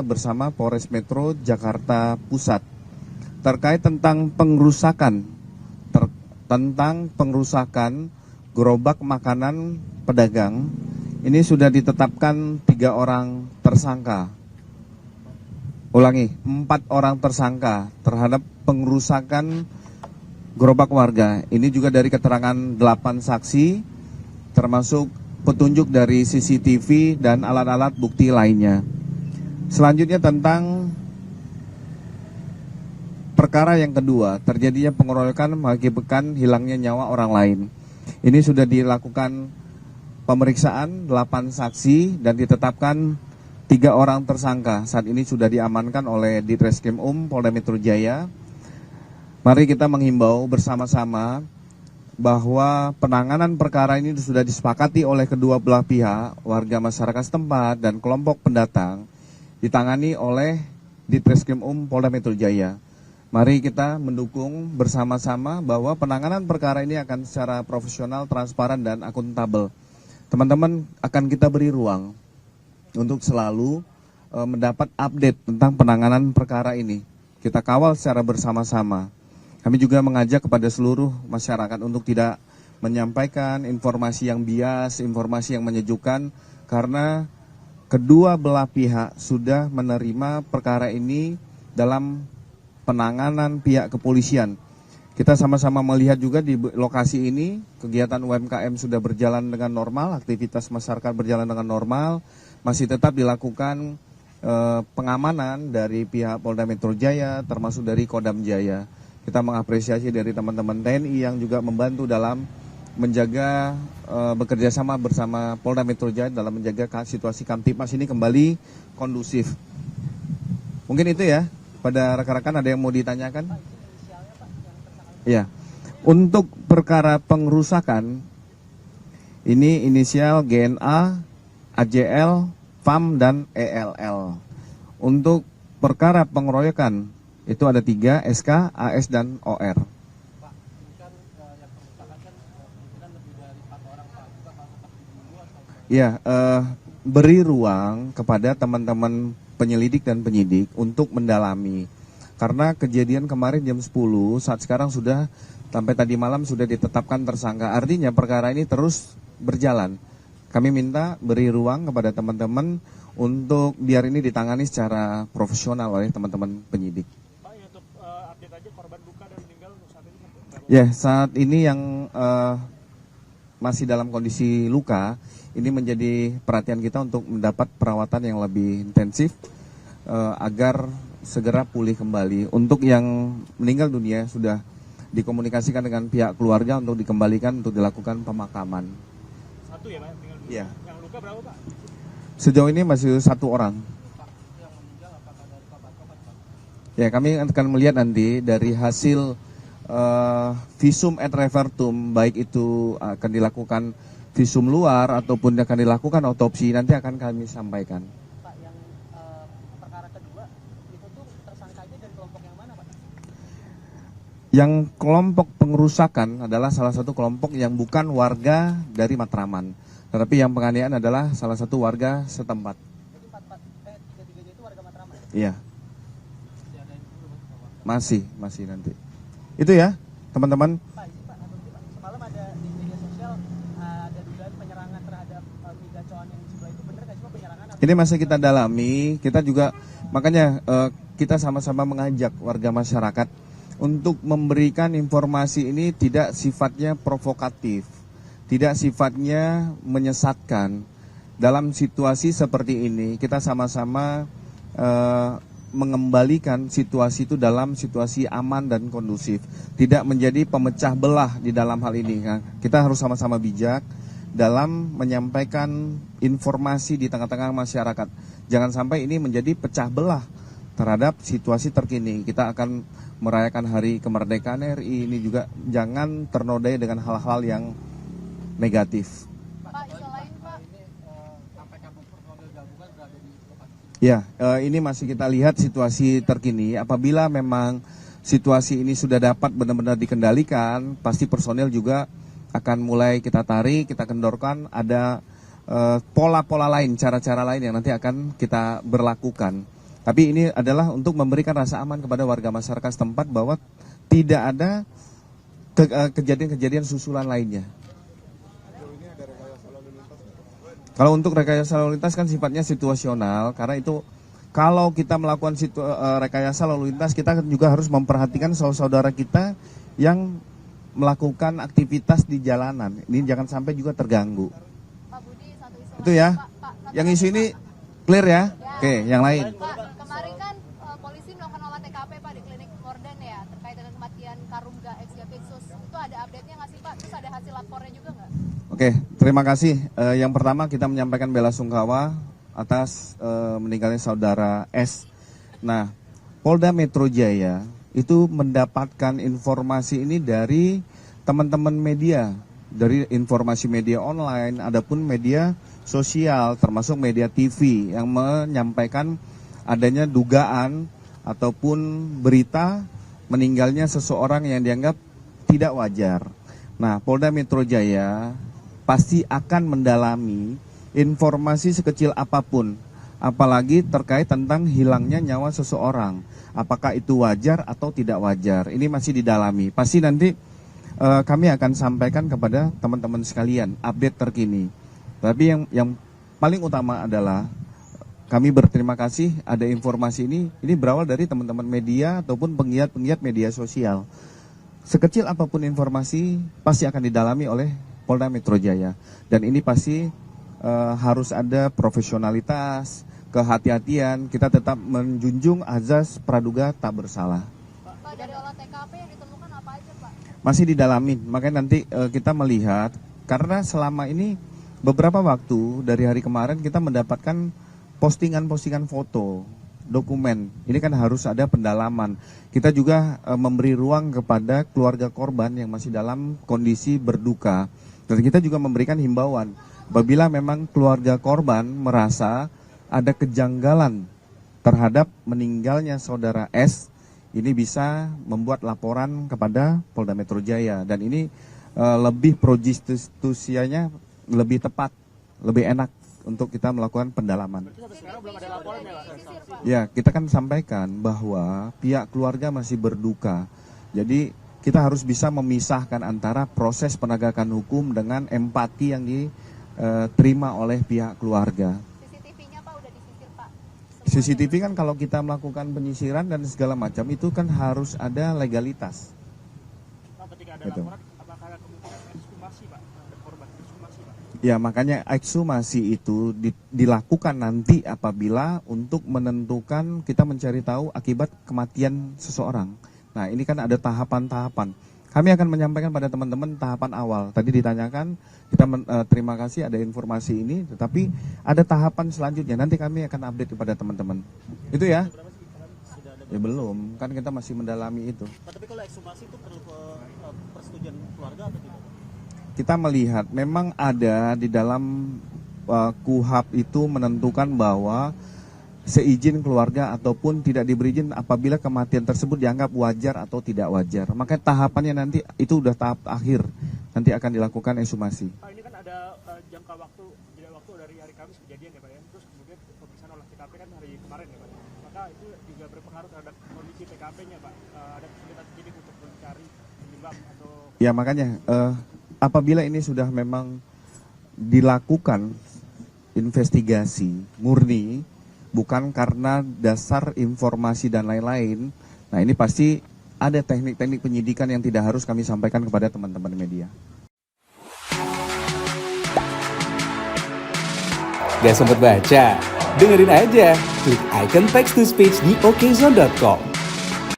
bersama Polres Metro Jakarta Pusat terkait tentang pengrusakan gerobak makanan pedagang. Ini sudah ditetapkan 3 orang tersangka. 4 orang tersangka terhadap pengrusakan gerobak warga. Ini juga dari keterangan 8 saksi, termasuk petunjuk dari CCTV dan alat-alat bukti lainnya. Selanjutnya tentang perkara yang kedua, terjadinya pengeroyokan mengakibatkan hilangnya nyawa orang lain. Ini sudah dilakukan pemeriksaan 8 saksi dan ditetapkan 3 orang tersangka. Saat ini sudah diamankan oleh Ditreskrim Polda Metro Jaya. Mari kita menghimbau bersama-sama bahwa penanganan perkara ini sudah disepakati oleh kedua belah pihak, warga masyarakat setempat dan kelompok pendatang, ditangani oleh Ditreskrim Polda Metro Jaya. Mari kita mendukung bersama-sama bahwa penanganan perkara ini akan secara profesional, transparan, dan akuntabel. Teman-teman akan kita beri ruang untuk selalu mendapat update tentang penanganan perkara ini. Kita kawal secara bersama-sama. Kami juga mengajak kepada seluruh masyarakat untuk tidak menyampaikan informasi yang bias, informasi yang menyejukkan, karena kedua belah pihak sudah menerima perkara ini dalam penanganan pihak kepolisian. Kita sama-sama melihat juga di lokasi ini, kegiatan UMKM sudah berjalan dengan normal, aktivitas masyarakat berjalan dengan normal, masih tetap dilakukan pengamanan dari pihak Polda Metro Jaya, termasuk dari Kodam Jaya. Kita mengapresiasi dari teman-teman TNI yang juga membantu dalam menjaga bekerja sama bersama Polda Metro Jaya dalam menjaga situasi Kamtipmas ini kembali kondusif. Mungkin itu ya, pada rekan-rekan ada yang mau ditanyakan? Ya, untuk perkara pengrusakan, ini inisial GNA, AJL, FAM, dan ELL. Untuk perkara pengeroyokan, itu ada 3, SK, AS, dan OR. Pak, ini kan yang perusahaan kan lebih dari 4 orang, Pak. Bukan masalah dulu atau... Ya, beri ruang kepada teman-teman penyelidik dan penyidik untuk mendalami. Karena kejadian kemarin jam 10, saat sekarang sudah sampai tadi malam sudah ditetapkan tersangka. Artinya perkara ini terus berjalan. Kami minta beri ruang kepada teman-teman untuk biar ini ditangani secara profesional oleh teman-teman penyidik. Update aja korban luka dan meninggal saat ini. Ya, saat ini yang masih dalam kondisi luka, ini menjadi perhatian kita untuk mendapat perawatan yang lebih intensif agar segera pulih kembali. Untuk yang meninggal dunia sudah dikomunikasikan dengan pihak keluarga untuk dikembalikan untuk dilakukan pemakaman. 1 ya, Pak, meninggal dunia. Ya. Yang luka berapa, Pak? Sejauh ini masih 1 orang. Yang meninggal apakah dari korban-korban, Pak? Ya, kami akan melihat nanti dari hasil visum et repertum, baik itu akan dilakukan visum luar ataupun akan dilakukan otopsi, nanti akan kami sampaikan. Pak, yang perkara kedua, itu tuh tersangkanya dari kelompok yang mana, Pak? Yang kelompok pengrusakan adalah salah satu kelompok yang bukan warga dari Matraman, tetapi yang penganiayaan adalah salah satu warga setempat. Jadi 3-3 itu warga Matraman? Iya. Masih ada yang dulu, Pak? Masih nanti. Itu ya, teman-teman. Pak, semalam ada di media sosial ada dugaan penyerangan terhadap tiga cowok yang di sebelah itu, benar nggak sih Pak penyerangan? Ini masih kita dalami, kita juga makanya kita sama-sama mengajak warga masyarakat untuk memberikan informasi ini tidak sifatnya provokatif, tidak sifatnya menyesatkan. Dalam situasi seperti ini, kita sama-sama mengembalikan situasi itu dalam situasi aman dan kondusif, tidak menjadi pemecah belah di dalam hal ini. Nah, kita harus sama-sama bijak dalam menyampaikan informasi di tengah-tengah masyarakat. Jangan sampai ini menjadi pecah belah terhadap situasi terkini. Kita akan merayakan hari kemerdekaan RI, ini juga jangan ternodai dengan hal-hal yang negatif. Ya, ini masih kita lihat situasi terkini. Apabila memang situasi ini sudah dapat benar-benar dikendalikan, pasti personel juga akan mulai kita tarik, kita kendorkan. Ada pola-pola lain, cara-cara lain yang nanti akan kita berlakukan. Tapi ini adalah untuk memberikan rasa aman kepada warga masyarakat setempat bahwa tidak ada kejadian-kejadian susulan lainnya. Kalau untuk rekayasa lalu lintas kan sifatnya situasional, karena itu kalau kita melakukan rekayasa lalu lintas, kita juga harus memperhatikan saudara kita yang melakukan aktivitas di jalanan. Ini jangan sampai juga terganggu. Pak Budi, satu isu Itu ya. Yang isu ini clear ya? Oke, yang lain. Pak, kemarin kan polisi melakukan olah TKP Pak di klinik Morden ya terkait dengan kematian Karungga ex Jampitsus. Itu ada update-nya nggak sih Pak? Terus ada hasil lapornya juga nggak? Oke, terima kasih. Yang pertama kita menyampaikan bela sungkawa atas meninggalnya saudara S. Nah, Polda Metro Jaya itu mendapatkan informasi ini dari teman-teman media, dari informasi media online, adapun media sosial, termasuk media TV yang menyampaikan adanya dugaan ataupun berita meninggalnya seseorang yang dianggap tidak wajar. Nah, Polda Metro Jaya pasti akan mendalami informasi sekecil apapun, apalagi terkait tentang hilangnya nyawa seseorang. Apakah itu wajar atau tidak wajar? Ini masih didalami. Pasti nanti kami akan sampaikan kepada teman-teman sekalian update terkini. Tapi yang paling utama adalah kami berterima kasih ada informasi ini berawal dari teman-teman media ataupun penggiat-penggiat media sosial. Sekecil apapun informasi pasti akan didalami oleh Polda Metro Jaya. Dan ini pasti harus ada profesionalitas, kehati-hatian, kita tetap menjunjung azas praduga tak bersalah. Pak, dari olah TKP yang ditemukan apa aja Pak? Masih didalamin, makanya nanti kita melihat, karena selama ini beberapa waktu dari hari kemarin kita mendapatkan postingan-postingan foto, dokumen, ini kan harus ada pendalaman. Kita juga memberi ruang kepada keluarga korban yang masih dalam kondisi berduka, dan kita juga memberikan himbauan, apabila memang keluarga korban merasa ada kejanggalan terhadap meninggalnya saudara S, ini bisa membuat laporan kepada Polda Metro Jaya. Dan ini lebih pro justisianya lebih tepat, lebih enak untuk kita melakukan pendalaman. Ya, kita kan sampaikan bahwa pihak keluarga masih berduka. Jadi kita harus bisa memisahkan antara proses penegakan hukum dengan empati yang diterima oleh pihak keluarga. CCTV kan kalau kita melakukan penyisiran dan segala macam itu kan harus ada legalitas. Pak, ketika ada Gitu. laporan, apakah ada kemungkinan ekshumasi Pak? Ada korban ekshumasi Pak? Ya, makanya ekshumasi itu dilakukan nanti apabila untuk menentukan kita mencari tahu akibat kematian seseorang. Nah, ini kan ada tahapan-tahapan. Kami akan menyampaikan pada teman-teman tahapan awal. Tadi ditanyakan, kita terima kasih ada informasi ini, tetapi ada tahapan selanjutnya. Nanti kami akan update kepada teman-teman. Itu ya? Ya belum, kan kita masih mendalami itu. Pak, tapi kalau ekshumasi itu perlu persetujuan keluarga atau tidak? Kita melihat memang ada di dalam KUHP itu menentukan bahwa seizin keluarga ataupun tidak diberi izin apabila kematian tersebut dianggap wajar atau tidak wajar. Maka tahapannya nanti itu udah tahap akhir, nanti akan dilakukan ekshumasi. Pak, ini kan ada jangka waktu dari hari Kamis kejadian ya Pak ya, terus kemudian pemeriksaan olah TKP kan hari kemarin ya Pak. Maka itu juga berpengaruh terhadap kondisi TKP-nya Pak. Ada kesulitan sedikit untuk mencari penyebab atau... Ya makanya apabila ini sudah memang dilakukan investigasi murni, bukan karena dasar informasi dan lain-lain. Nah, ini pasti ada teknik-teknik penyidikan yang tidak harus kami sampaikan kepada teman-teman media. Gak sempet baca? Dengerin aja, klik icon text to speech di okezone.com.